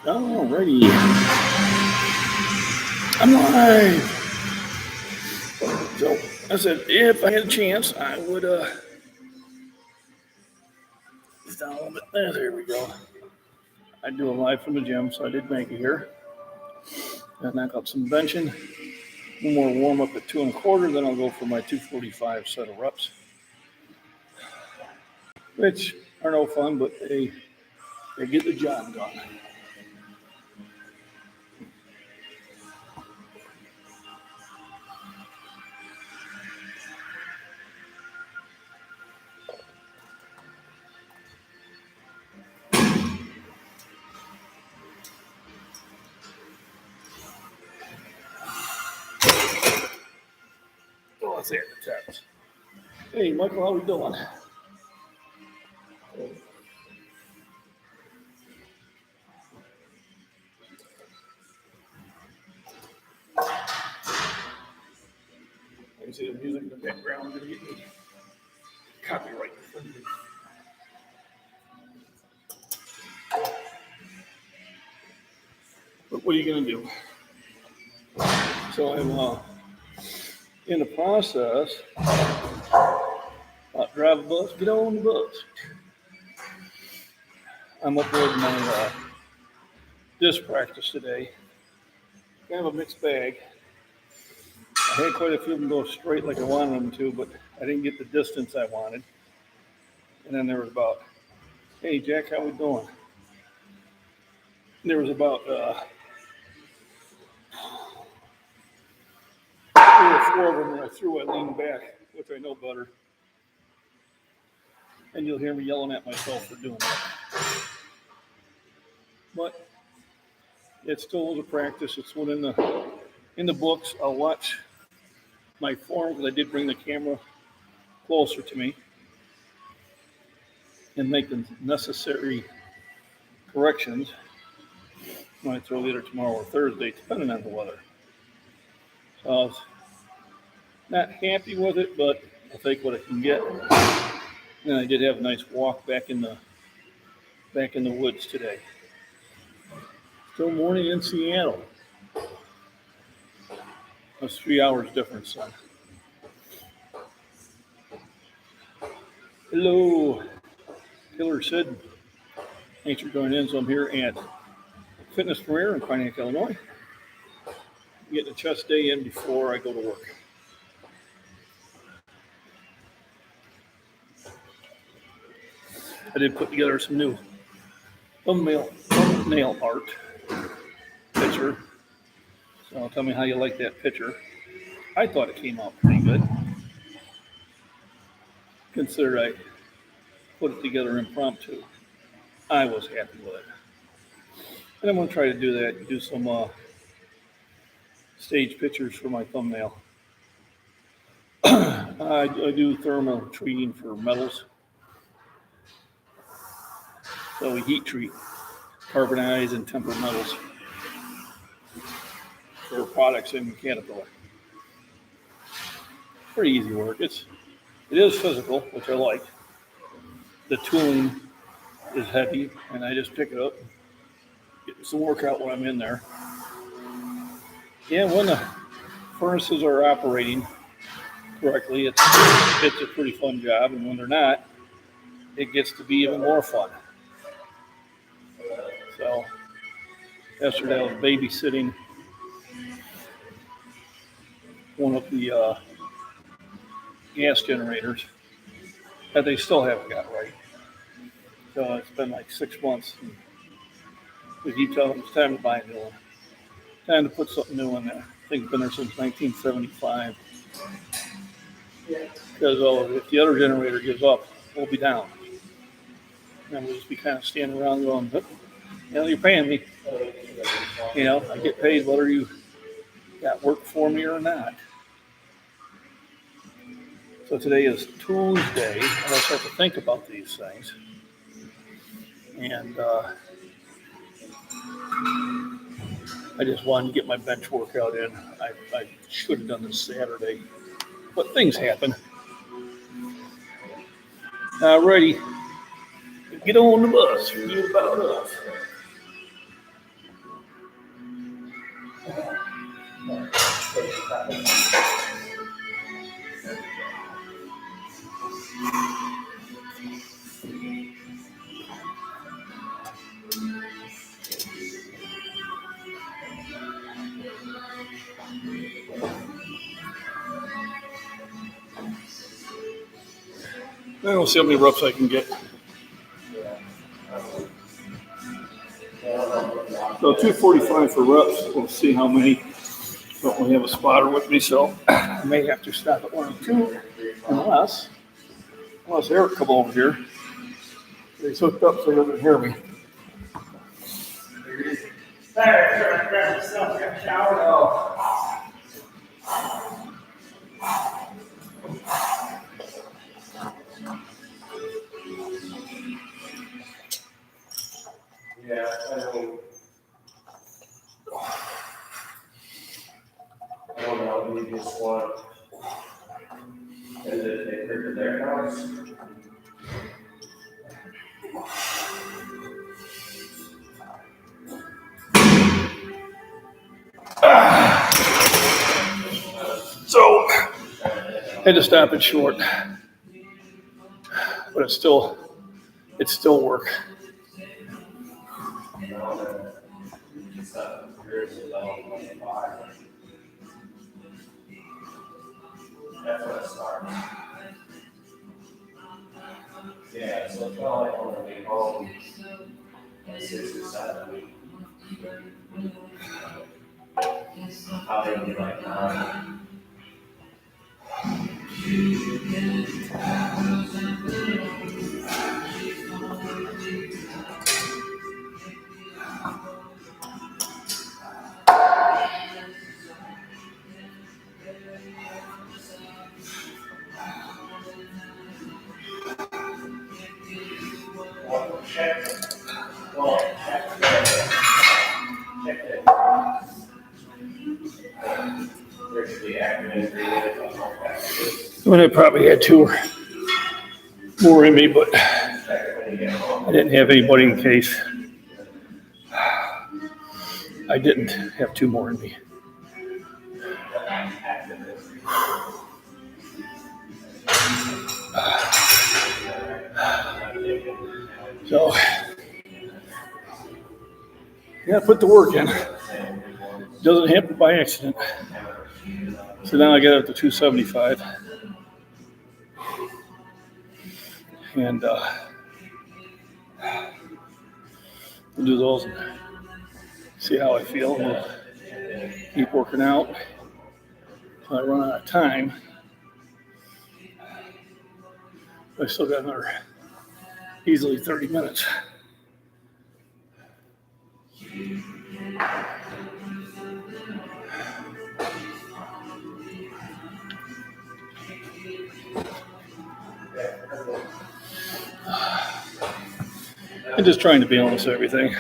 Alrighty, I'm live. So I said, if I had a chance, I would it's down a little bit. There we go. I do a live from the gym, so I did make it here. I knock out some benching, one more warm up at 2.25, then I'll go for my 245 set of reps, which are no fun, but they get the job done. Oh, let's add the text. Hey, Michael, how we doing? You see the music in the background, gonna get me copyright. But what are you gonna do? So I'm in the process. Drive a bus, get on the bus. I'm uploading my disc practice today. Kind of a mixed bag. I had quite a few of them go straight like I wanted them to, but I didn't get the distance I wanted. And then there was about, hey Jack, how we doing? There was about 3 or 4 of them that I threw. I leaned back, which I know better. And you'll hear me yelling at myself for doing that. But it still was a practice. It's one in the books. I'll watch my form because I did bring the camera closer to me and make the necessary corrections when I throw either tomorrow or Thursday, depending on the weather. So I was not happy with it, but I'll take what I can get. And I did have a nice walk back in the woods today. Still morning in Seattle. That's 3 hours difference, son. Hello, Killer Sid. Thanks for joining in. So I'm here at Fitness Premier in Pontiac, Illinois. Getting a chest day in before I go to work. I did put together some new thumbnail art picture. So tell me how you like that picture. I thought it came out pretty good. Consider I put it together impromptu. I was happy with it. And I'm going to try to do that, do some stage pictures for my thumbnail. I do thermal treating for metals. So we heat treat carbonized and tempered metals for products in Caterpillar. Pretty easy work. It is physical, which I like. The tooling is heavy, and I just pick it up, get some workout when I'm in there. Yeah, when the furnaces are operating correctly, it's a pretty fun job, and when they're not, it gets to be even more fun. So yesterday I was babysitting one of the gas generators that they still haven't got right. So it's been like 6 months. We keep telling them it's time to buy a new one. Time to put something new in there. I think it's been there since 1975. Because if the other generator gives up, we'll be down. And we'll just be kind of standing around going, you're paying me. I get paid whether you got work for me or not. So today is Tuesday, and I start to think about these things. And I just wanted to get my bench workout in. I should have done this Saturday, but things happen. Alrighty, get on the bus. Forget about us. We'll see how many reps I can get. So 245 for reps. We'll see how many. Don't really have a spotter with me, so I may have to stop at 1 or 2, unless Eric come over here. He's hooked up so he doesn't hear me. Yeah, I don't know, we just want, and then they printed their house. So, had to stop it short, but it's still work. That's what it starts. Yeah, so it's not like on the way home, 6 or 7 weeks. How they would be like, check it. There's the active ingredient. Well, I probably had 2 or more in me, but I didn't have anybody in case. I didn't have 2 more in me. So, you gotta put the work in. It doesn't happen by accident. So now I got up to 275. And we'll do those and see how I feel. We'll keep working out until I run out of time. I still got another easily 30 minutes. I'm just trying to balance everything.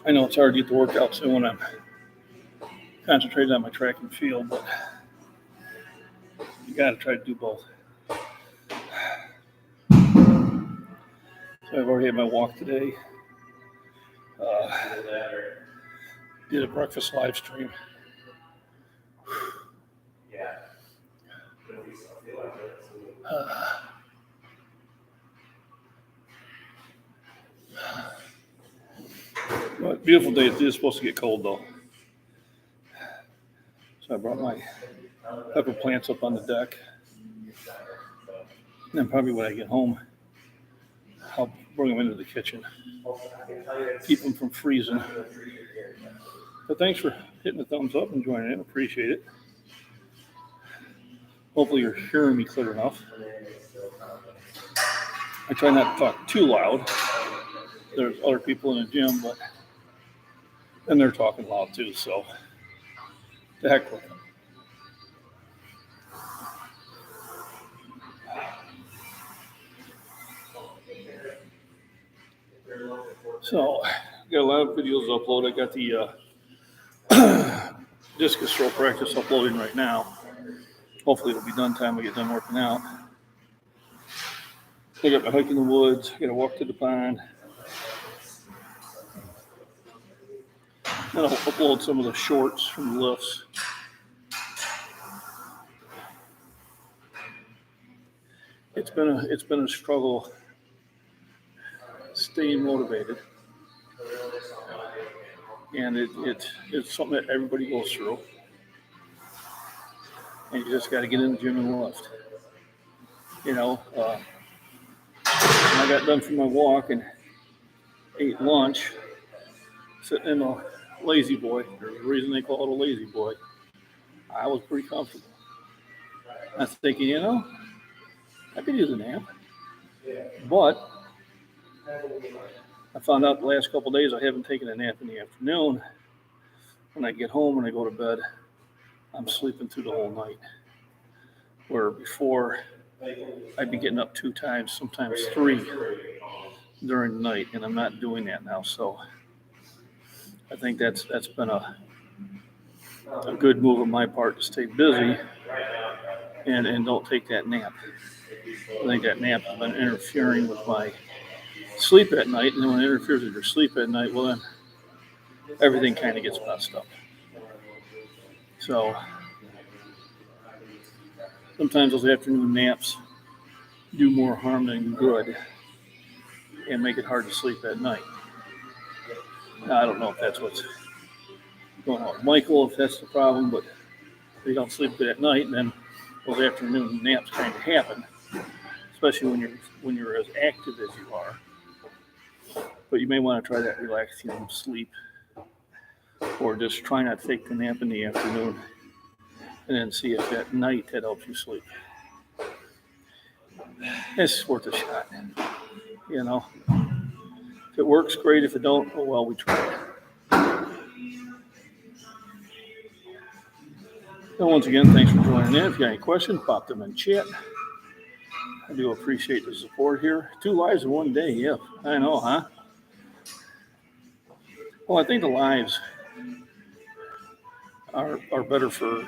I know it's hard to get the workouts in when I'm concentrated on my track and field, but you got to try to do both. So I've already had my walk today. Did a breakfast live stream. Well, beautiful day. It is supposed to get cold though. So I brought my pepper plants up on the deck. And then probably when I get home, I'll bring them into the kitchen. Keep them from freezing. But thanks for hitting the thumbs up and joining in. Appreciate it. Hopefully you're hearing me clear enough. I try not to talk too loud. There's other people in the gym, but then they're talking loud too, so the heck with them. So, got a lot of videos to upload. I got the discus throw practice uploading right now. Hopefully it'll be done time I get done working out. I got my hike in the woods. I got to walk to the pond. Then I'll upload some of the shorts from lifts. It's been a struggle staying motivated, and it's something that everybody goes through, and you just got to get in the gym and lift. When I got done from my walk and ate lunch, sitting in a lazy boy. There's a reason they call it a lazy boy. I was pretty comfortable. I was thinking, I could use a nap. But I found out the last couple of days I haven't taken a nap in the afternoon. When I get home and I go to bed, I'm sleeping through the whole night. Where before, I'd be getting up 2 times, sometimes 3 during the night, and I'm not doing that now. So I think that's been a good move on my part to stay busy and don't take that nap. I think that nap has been interfering with my sleep at night, and then when it interferes with your sleep at night, well then everything kind of gets messed up. So sometimes those afternoon naps do more harm than good and make it hard to sleep at night. Now, I don't know if that's what's going on with Michael, if that's the problem, but if you don't sleep good at night, then those afternoon naps kind of happen, especially when you're as active as you are. But you may want to try that relaxing sleep, or just try not to take the nap in the afternoon, and then see if at night that helps you sleep. It's worth a shot, If it works, great. If it don't, oh well, we tried. And once again, thanks for joining in. If you got any questions, pop them in chat. I do appreciate the support here. 2 lives in one day, yeah, I know, huh? Well, I think the lives are better for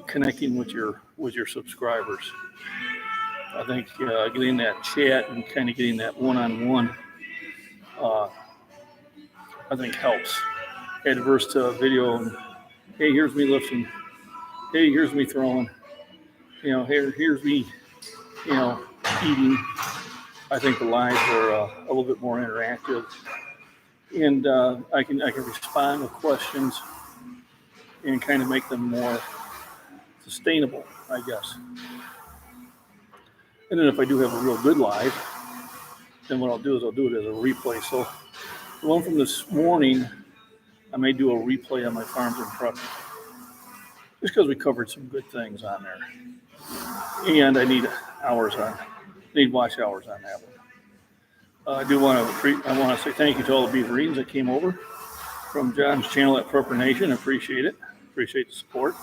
connecting with your subscribers. I think getting that chat and kind of getting that one-on-one, I think helps. Adverse to video, and hey, here's me lifting. Hey, here's me throwing. Here's me, eating. I think the lives are a little bit more interactive, and I can respond with questions and kind of make them more sustainable, I guess. And then if I do have a real good live, then what I'll do is I'll do it as a replay. So the one from this morning, I may do a replay on my farms and prep, just because we covered some good things on there. And I need watch hours on that one. I want to say thank you to all the Beaverines that came over from John's channel at Prepper Nation. Appreciate it. Appreciate the support.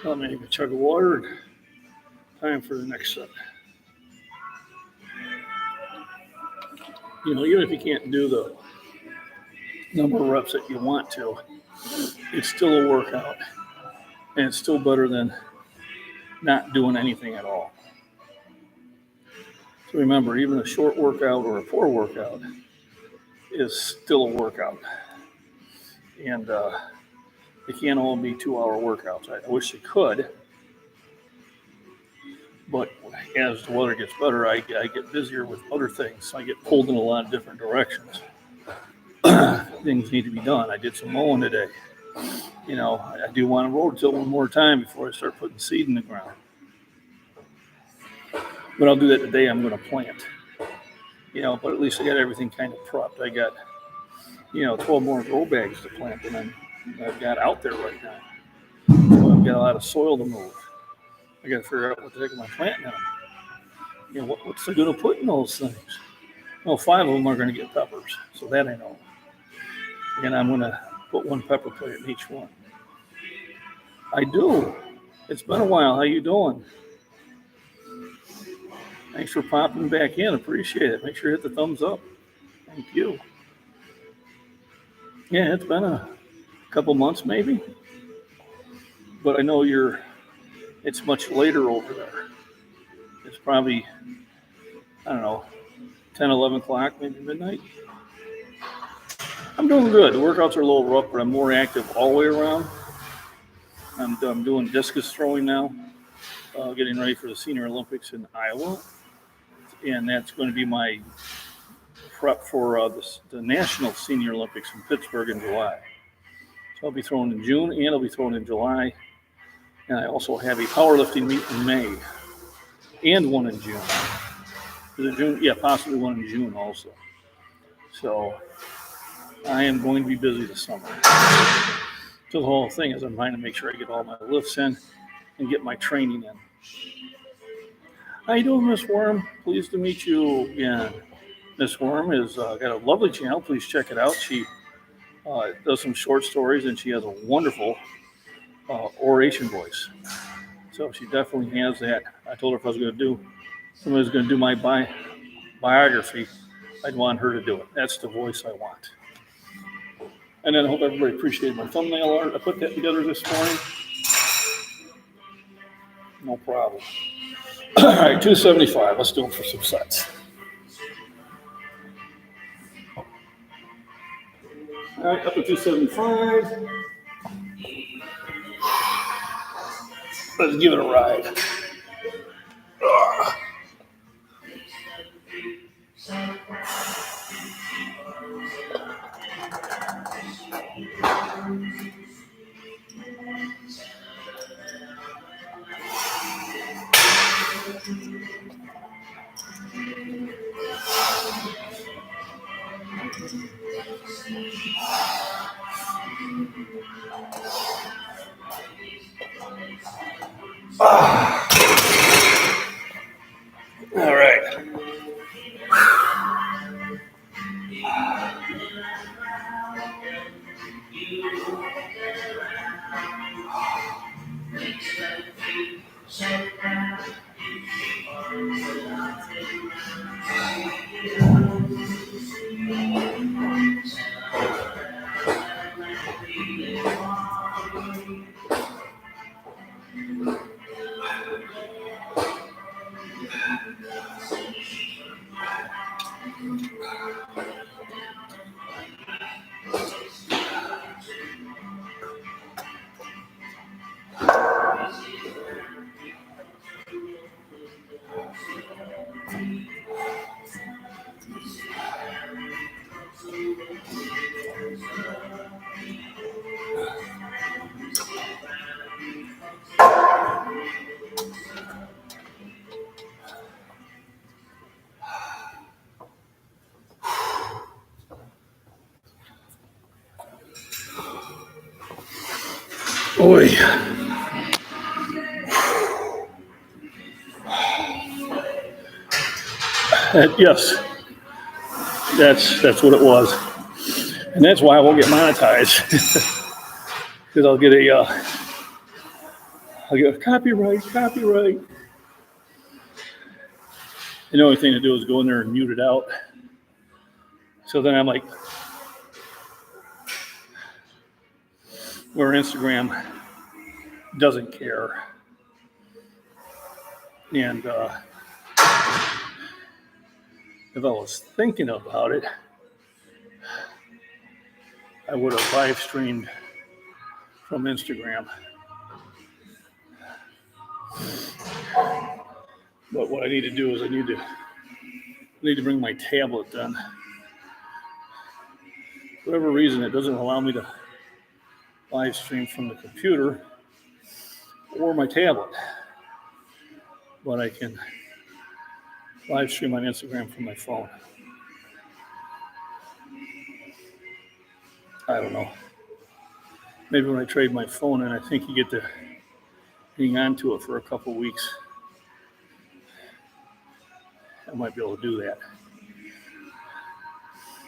Let me take a chug of water. And time for the next set. Even if you can't do the number of reps that you want to, it's still a workout. And it's still better than not doing anything at all. So remember, even a short workout or a poor workout is still a workout. And they can't all be 2-hour workouts. I wish they could. But as the weather gets better, I get busier with other things. I get pulled in a lot of different directions. Things need to be done. I did some mowing today. I do want to rototill one more time before I start putting seed in the ground. But I'll do that the day I'm going to plant. But at least I got everything kind of prepped. I got, 12 more grow bags to plant than I've got out there right now. So I've got a lot of soil to move. I got to figure out what the heck am I planting on. What's I going to put in those things? Well, 5 of them are going to get peppers, so that I know. And I'm going to put 1 pepper plant in each one. I do. It's been a while. How you doing? Thanks for popping back in. Appreciate it. Make sure you hit the thumbs up. Thank you. Yeah, it's been a couple months maybe. But I know it's much later over there. It's probably, 10, 11 o'clock, maybe midnight. I'm doing good. The workouts are a little rough, but I'm more active all the way around. I'm doing discus throwing now, getting ready for the Senior Olympics in Iowa. And that's going to be my prep for the National Senior Olympics in Pittsburgh in July. So I'll be throwing in June and I'll be throwing in July. And I also have a powerlifting meet in May and one in June. Is it June? Yeah, possibly one in June also. So I am going to be busy this summer. So the whole thing is I'm trying to make sure I get all my lifts in and get my training in. How you doing, Miss Worm? Pleased to meet you again. Miss Worm has got a lovely channel. Please check it out. She does some short stories, and she has a wonderful oration voice. So she definitely has that. I told her if I was going to do, somebody was going to do my biography, I'd want her to do it. That's the voice I want. And then I hope everybody appreciated my thumbnail art. I put that together this morning. No problem. All right, 275. Let's do it for some sets. All right, up to 275. Let's give it a ride. All right. Boy. Yes, that's what it was, and that's why I won't get monetized because I'll get a copyright. And the only thing to do is go in there and mute it out. So then I'm like, where Instagram doesn't care, and if I was thinking about it, I would have live streamed from Instagram. But what I need to do is I need to bring my tablet then. For whatever reason, it doesn't allow me to live stream from the computer or my tablet. But I can live stream on Instagram from my phone. I don't know. Maybe when I trade my phone in, I think you get to hang on to it for a couple weeks. I might be able to do that.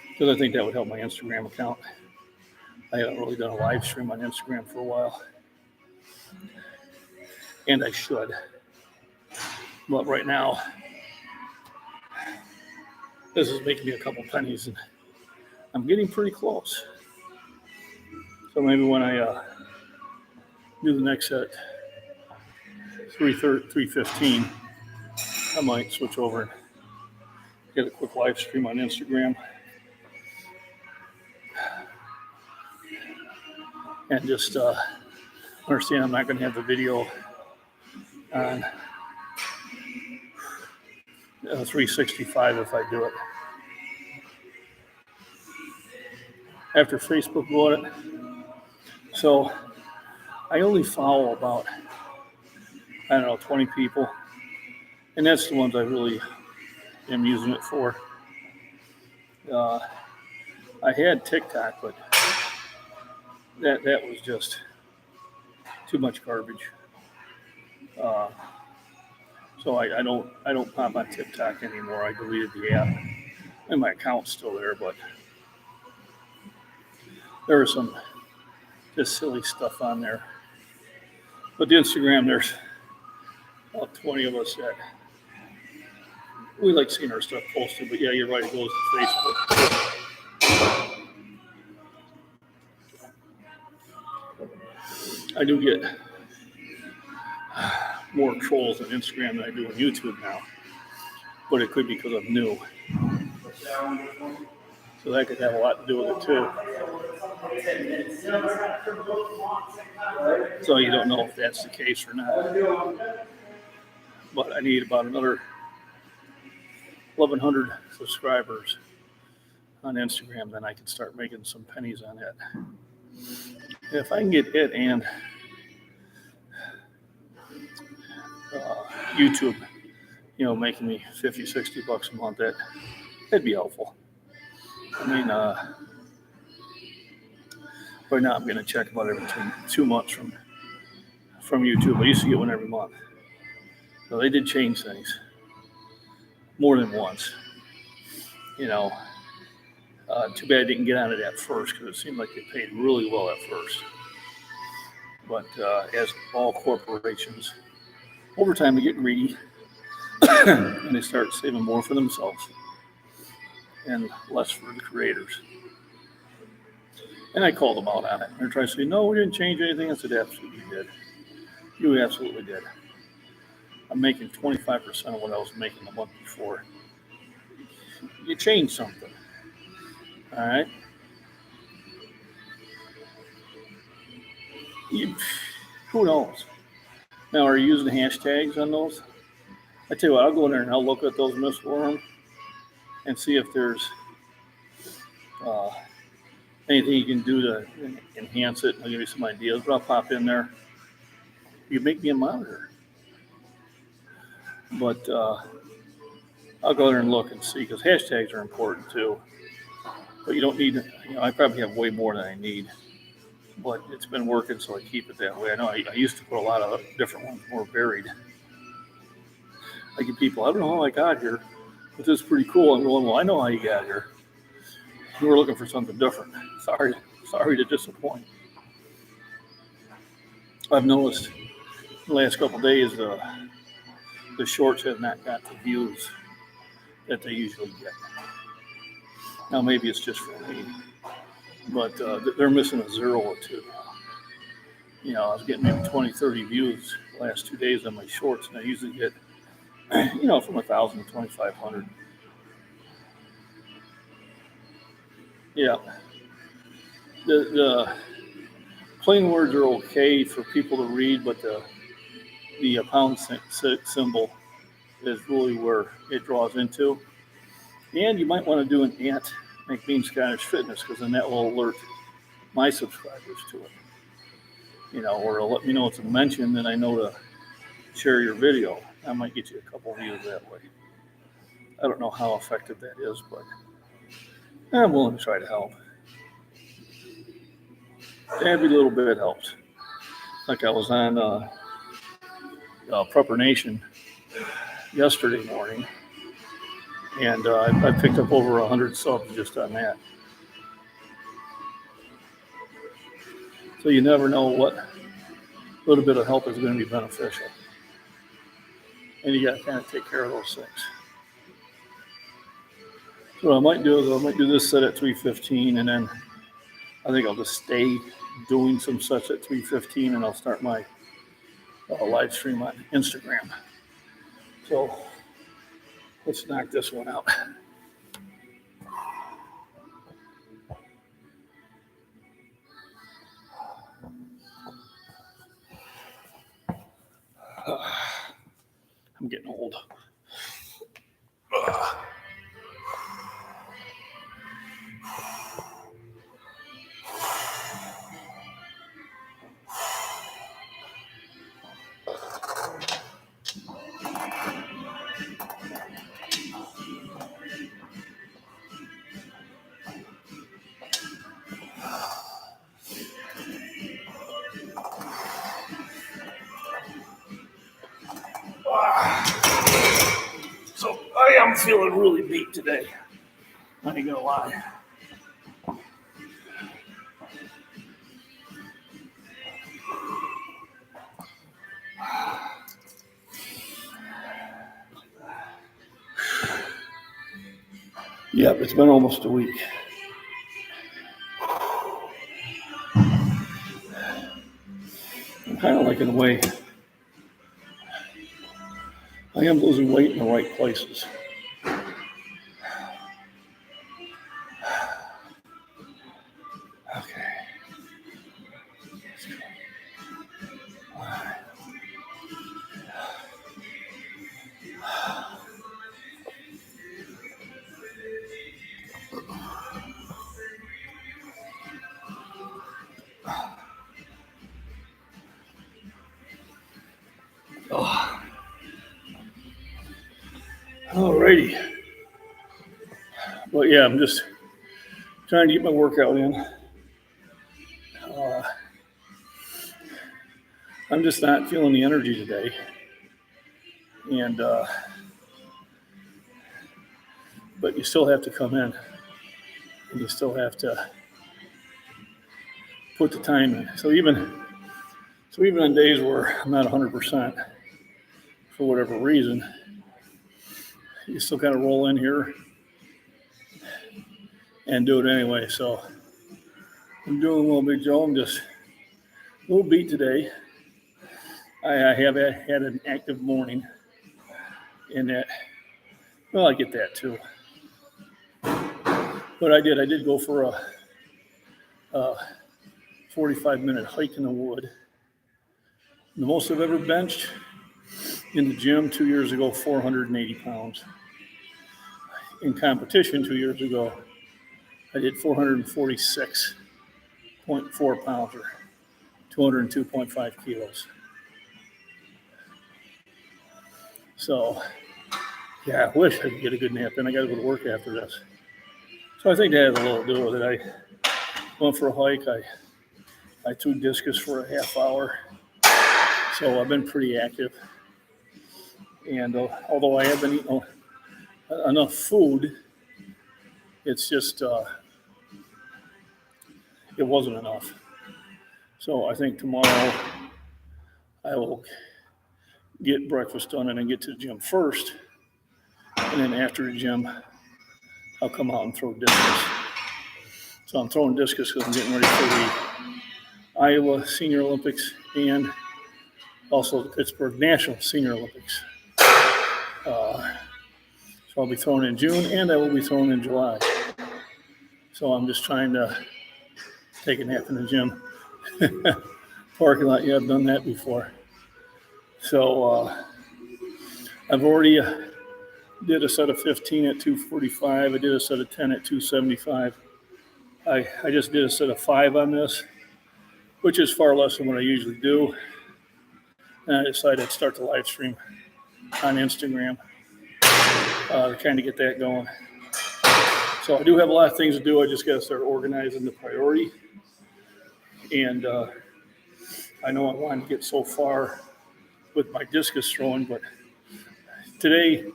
Because I think that would help my Instagram account. I haven't really done a live stream on Instagram for a while. And I should. But right now, this is making me a couple pennies, and I'm getting pretty close. So maybe when I do the next set, 3:15, I might switch over and get a quick live stream on Instagram. and just understand I'm not going to have the video on 365 if I do it. After Facebook bought it, so I only follow about, 20 people, and that's the ones I really am using it for. I had TikTok, but that was just too much garbage. So I don't pop on TikTok anymore. I deleted the app, and my account's still there, but there was some just silly stuff on there. But the Instagram, there's about 20 of us that we like seeing our stuff posted. But yeah, you're right, it goes to Facebook. I do get more trolls on Instagram than I do on YouTube now, but it could be because I'm new. So that could have a lot to do with it too. So you don't know if that's the case or not. But I need about another 1,100 subscribers on Instagram, then I can start making some pennies on it. If I can get it and YouTube, making me $50-$60 a month, that'd be helpful. I mean, right now I'm getting a check about every 2 months from YouTube. I used to get one every month. So they did change things more than once. Too bad I didn't get on it at first because it seemed like they paid really well at first. But as all corporations, over time they get greedy and they start saving more for themselves and less for the creators. And I called them out on it. They're trying to say, no, we didn't change anything. I said, absolutely did. You absolutely did. I'm making 25% of what I was making the month before. You changed something. All right? Who knows? Now, are you using hashtags on those? I tell you what, I'll go in there and I'll look at those misformed and see if there's anything you can do to enhance it. I'll give you some ideas, but I'll pop in there. You make me a monitor. But I'll go there and look and see, because hashtags are important too. But you don't need, I probably have way more than I need. But it's been working, so I keep it that way. I know I used to put a lot of different ones, more varied. I get people, I don't know how I got here, but this is pretty cool. I'm going, well, I know how you got here. You were looking for something different. Sorry to disappoint. I've noticed the last couple of days the shorts have not got the views that they usually get. Now maybe it's just for me, but they're missing a 0 or 2. I was getting maybe 20, 30 views the last 2 days on my shorts, and I usually get, from 1,000 to 2,500. Yeah. The plain words are okay for people to read, but the pound symbol is really where it draws into. And you might want to do an @MacBean Scottish Fitness, because then that will alert my subscribers to it. Or it'll let me know it's a mention, then I know to share your video. I might get you a couple views that way. I don't know how effective that is, but I'm willing to try to help. Every little bit helps. Like I was on Prepper Nation yesterday morning, and I picked up over 100 subs just on that. So you never know what little bit of help is going to be beneficial. And you got to kind of take care of those things. So what I might do is I might do this set at 3:15, and then I think I'll just stay doing some sets at 3:15, and I'll start my live stream on Instagram. So let's knock this one out. I'm getting old. So I am feeling really beat today. I ain't gonna lie. Yep, it's been almost a week. I'm kind of like, in a way, I am losing weight in the right places. Okay. Oh. Alrighty. But yeah, I'm just trying to get my workout in. I'm just not feeling the energy today. And, but you still have to come in. And you still have to put the time in. So even on days where I'm not 100% for whatever reason, you still got to roll in here and do it anyway. So I'm doing well, Big Joe. I'm just a little beat today. I have had an active morning in that. Well, I get that too. But I did go for a 45-minute hike in the wood. The most I've ever benched in the gym 2 years ago, 480 pounds. In competition 2 years ago, I did 446.4 pounds or 202.5 kilos. So, yeah, I wish I could get a good nap in. I got to go to work after this. So I think that has a little to do with it. I went for a hike. I threw discus for a half hour. So I've been pretty active. And although I have been eating enough food, it's just, it wasn't enough. So I think tomorrow I will get breakfast done and then get to the gym first. And then after the gym, I'll come out and throw discus. So I'm throwing discus because I'm getting ready for the Iowa Senior Olympics and also the Pittsburgh National Senior Olympics. So I'll be throwing in June and I will be throwing in July. So I'm just trying to take a nap in the gym. Parking lot, yeah, I've done that before. So I've already did a set of 15 at 245. I did a set of 10 at 275. I just did a set of 5 on this, which is far less than what I usually do. And I decided to start the live stream on Instagram to kind of get that going. So I do have a lot of things to do. I just got to start organizing the priority. And I know I wanted to get so far with my discus throwing, but today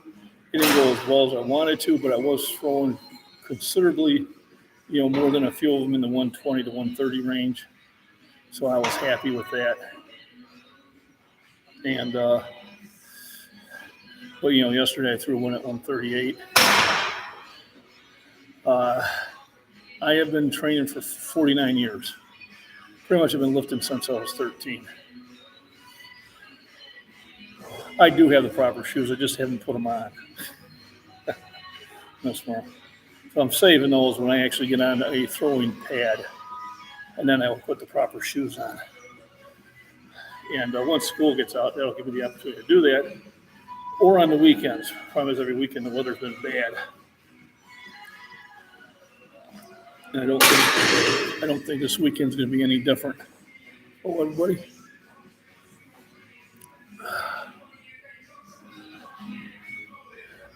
it didn't go as well as I wanted to, but I was throwing considerably, more than a few of them in the 120 to 130 range. So I was happy with that. And, but, yesterday I threw one at 138. I have been training for 49 years. Pretty much I've been lifting since I was 13. I do have the proper shoes. I just haven't put them on. No small. So I'm saving those when I actually get on a throwing pad. And then I will put the proper shoes on. And once school gets out, that'll give me the opportunity to do that. Or on the weekends. Problem is, every weekend the weather's been bad. And I don't think this weekend's going to be any different. Oh, everybody.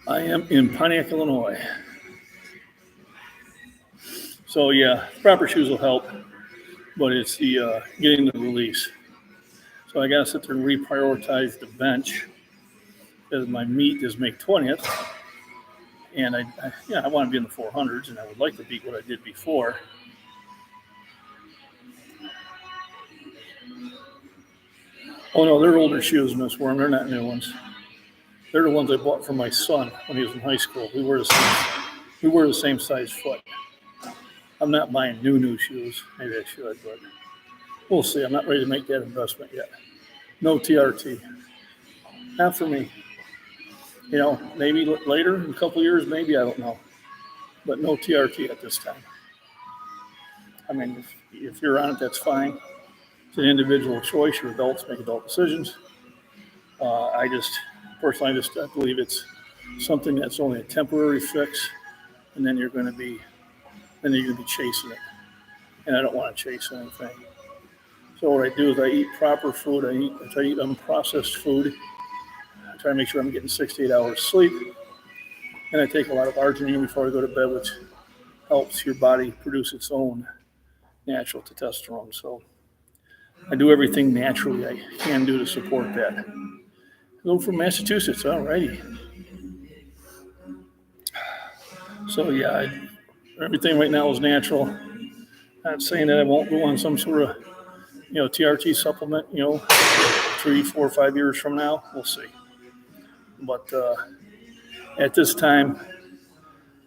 I am in Pontiac, Illinois. So yeah, proper shoes will help, but it's the getting the release. So I got to sit there and reprioritize the bench because my meet is May 20th, and I want to be in the 400s, and I would like to beat what I did before. Oh no, they're older shoes, Miss Worm. They're not new ones. They're the ones I bought for my son when he was in high school. We wear the same size foot. I'm not buying new shoes. Maybe I should, but we'll see. I'm not ready to make that investment yet. No TRT. Not for me. You know, maybe later in a couple of years, maybe, I don't know. But no TRT at this time. I mean, if you're on it, that's fine. It's an individual choice. You're adults, make adult decisions. I believe it's something that's only a temporary fix, and then you're going to be chasing it. And I don't want to chase anything. So what I do is I eat proper food. I try to eat unprocessed food. I try to make sure I'm getting 6 to 8 hours sleep. And I take a lot of arginine before I go to bed, which helps your body produce its own natural testosterone. So I do everything naturally I can do to support that. Hello from Massachusetts. All righty. So yeah, everything right now is natural. Not saying that I won't go on some sort of, TRT supplement, 3, 4, 5 years from now. We'll see. But at this time,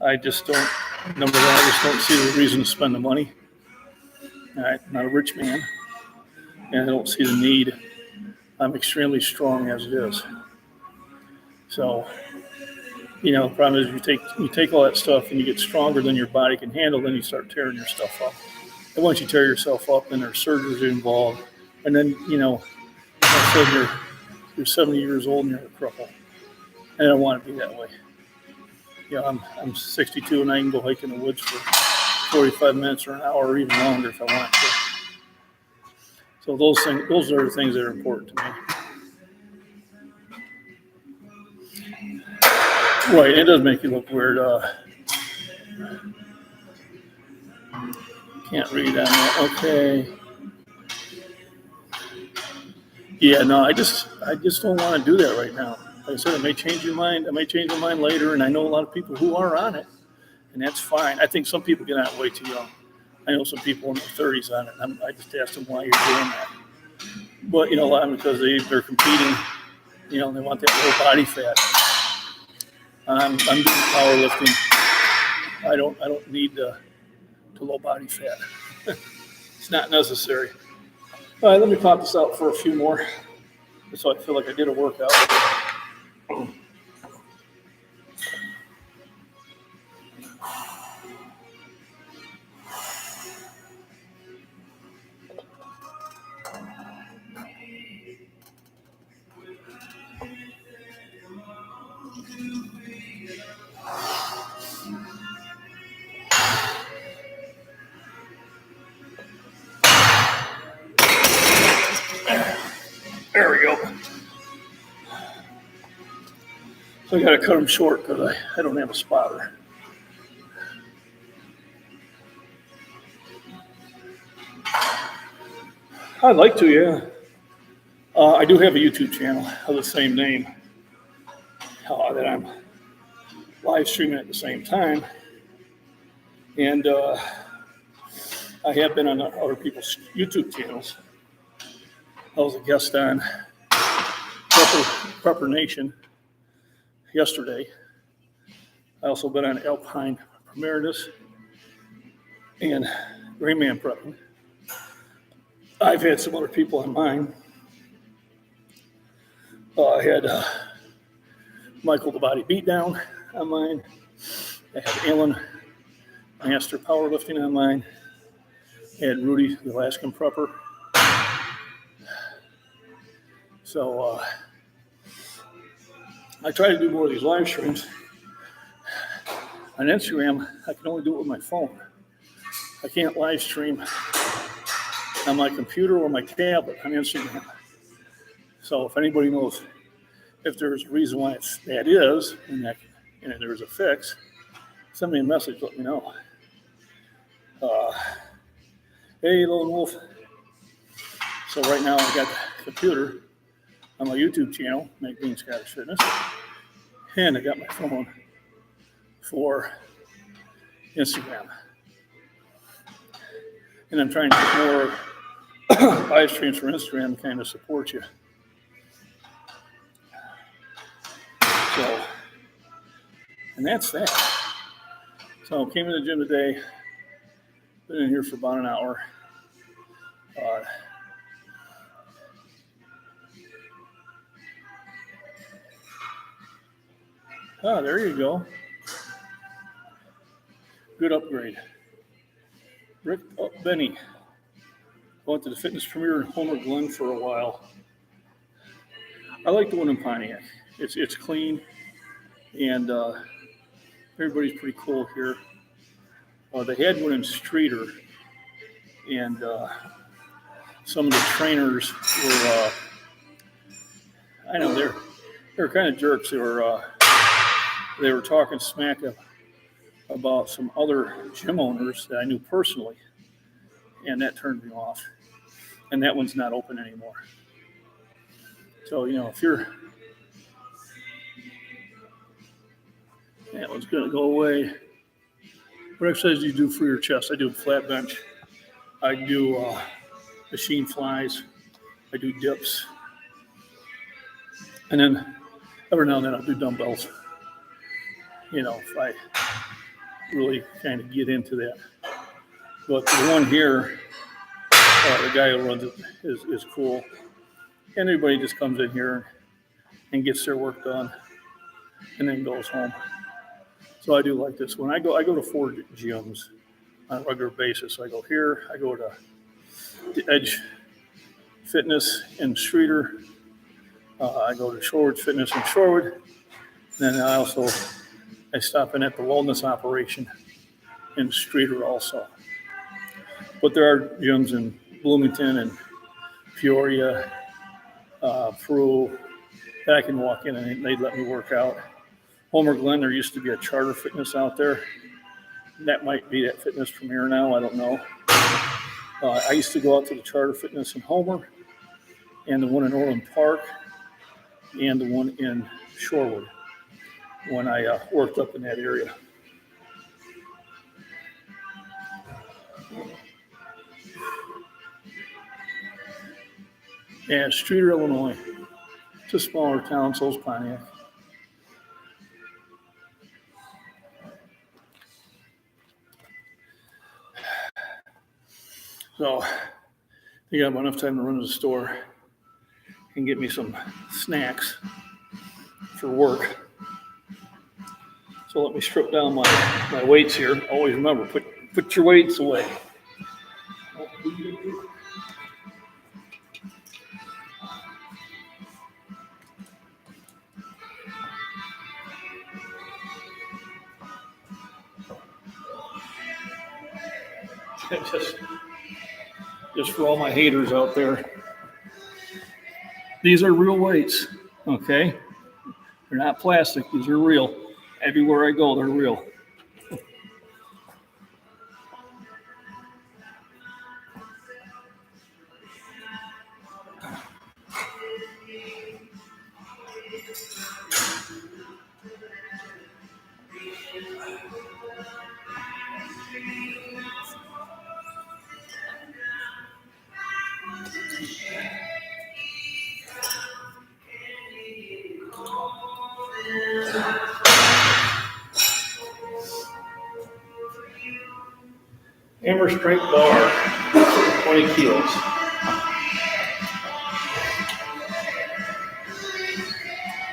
I just don't, number one, I just don't see the reason to spend the money. All right, I'm not a rich man, and I don't see the need. I'm extremely strong as it is. So, the problem is you take all that stuff and you get stronger than your body can handle, then you start tearing your stuff up. And once you tear yourself up, then there's surgeries involved. And then, all of a sudden you're 70 years old and you're a cripple. And I don't want to be that way. I'm 62 and I can go hike in the woods for 45 minutes or an hour or even longer if I want to. So those are the things that are important to me. Right, it does make you look weird. Can't read on that. Okay. Yeah, no, I just don't want to do that right now. Like I said, I may change my mind later, and I know a lot of people who are on it, and that's fine. I think some people get on it way too young. I know some people in their 30s on it. I just asked them why you're doing that. But, a lot of them because they're competing, they want that low body fat. I'm doing powerlifting. I don't need the low body fat. It's not necessary. All right, let me pop this out for a few more, so I feel like I did a workout. There we go. So I got to cut them short because I don't have a spotter. I'd like to, yeah. I do have a YouTube channel of the same name that I'm live streaming at the same time. And I have been on other people's YouTube channels. I was a guest on Prepper Nation yesterday. I also been on Alpine Emeritus and Rayman Prepping. I've had some other people on mine. I had Michael the Body Beatdown on mine. I had Alan Master Powerlifting on mine. I had Rudy the Alaskan Prepper. So I try to do more of these live streams. On Instagram, I can only do it with my phone. I can't live stream on my computer or my tablet on Instagram. So if anybody knows if there's a reason why that is, and there's a fix, send me a message, let me know. Hey, Lone Wolf. So right now I got the computer on my YouTube channel, MacBean Scottish Fitness, and I got my phone for Instagram. And I'm trying to get more live streams for Instagram to kind of support you. So, and that's that. So I came in the gym today, been in here for about an hour. There you go. Good upgrade. Rick Benny. Went to the fitness premiere in Homer Glen for a while. I like the one in Pontiac. It's clean, and everybody's pretty cool here. They had one in Streeter, and some of the trainers were, I know they're kind of jerks. They were talking smack about some other gym owners that I knew personally, and that turned me off. And that one's not open anymore. So, if that one's going to go away. What exercise do you do for your chest? I do a flat bench. I do machine flies. I do dips. And then every now and then I'll do dumbbells. If I really kind of get into that. But the one here, the guy who runs it is cool. And everybody just comes in here and gets their work done and then goes home. So I do like this one. I go to 4 gyms on a regular basis. So I go here, I go to the Edge Fitness in Streeter. I go to Shorewood Fitness in Shorewood. And then I stop in at the Wellness Operation in Streeter also. But there are gyms in Bloomington and Peoria, Peru, that I can walk in and they let me work out. Homer Glen, there used to be a Charter Fitness out there. That might be that fitness premiere now, I don't know. I used to go out to the Charter Fitness in Homer, and the one in Orland Park, and the one in Shorewood when I worked up in that area. And Streeter, Illinois. It's a smaller town, so is Pontiac. So I think I have enough time to run to the store and get me some snacks for work. So let me strip down my weights here. Always remember, put your weights away. Just for all my haters out there. These are real weights, okay? They're not plastic. These are real. Everywhere I go, they're real. Hammer strength bar, 20 kilos.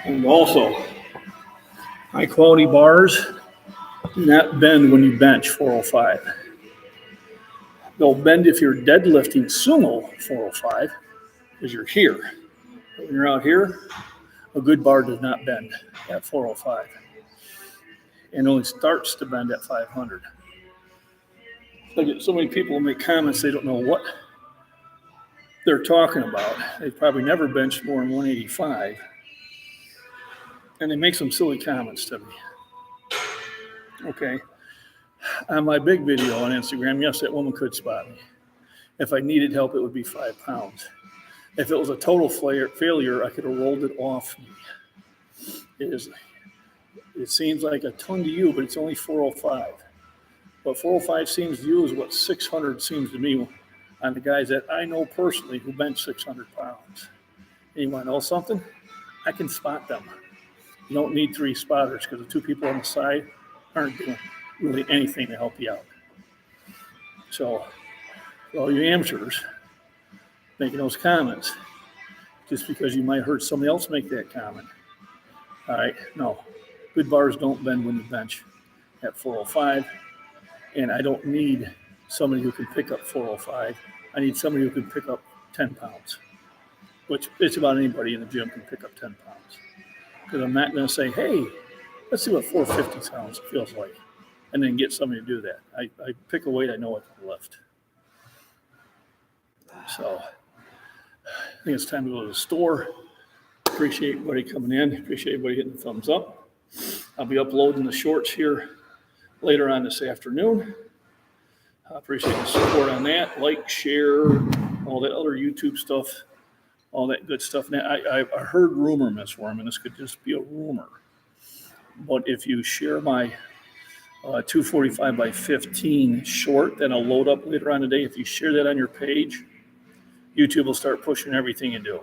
And also, high quality bars do not bend when you bench 405. They'll bend if you're deadlifting sumo 405 because you're here. When you're out here, a good bar does not bend at 405 and only starts to bend at 500. I get so many people make comments, they don't know what they're talking about. They've probably never benched more than 185. And they make some silly comments to me. Okay. On my big video on Instagram, yes, that woman could spot me. If I needed help, it would be 5 pounds. If it was a total failure, I could have rolled it off me. It seems like a ton to you, but it's only 405. What 405 seems to you is what 600 seems to me on the guys that I know personally who bench 600 pounds. And you want to know something? I can spot them. You don't need 3 spotters because the 2 people on the side aren't doing really anything to help you out. So, for all you amateurs making those comments, just because you might heard somebody else make that comment. All right, no. Good bars don't bend when you bench at 405. And I don't need somebody who can pick up 405. I need somebody who can pick up 10 pounds, which it's about anybody in the gym can pick up 10 pounds. Because I'm not going to say, hey, let's see what 450 pounds feels like, and then get somebody to do that. I pick a weight I know what to lift. So I think it's time to go to the store. Appreciate everybody coming in. Appreciate everybody hitting the thumbs up. I'll be uploading the shorts here later on this afternoon. I appreciate the support on that. Like, share, all that other YouTube stuff, all that good stuff. Now, I heard rumor, Miss Worm, and this could just be a rumor. But if you share my 245 by 15 short that I'll load up later on today, if you share that on your page, YouTube will start pushing everything you do.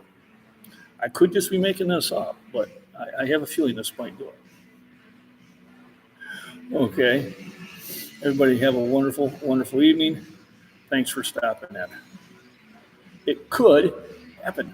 I could just be making this up, but I have a feeling this might do it. Okay. Everybody have a wonderful, wonderful evening. Thanks for stopping in. It could happen.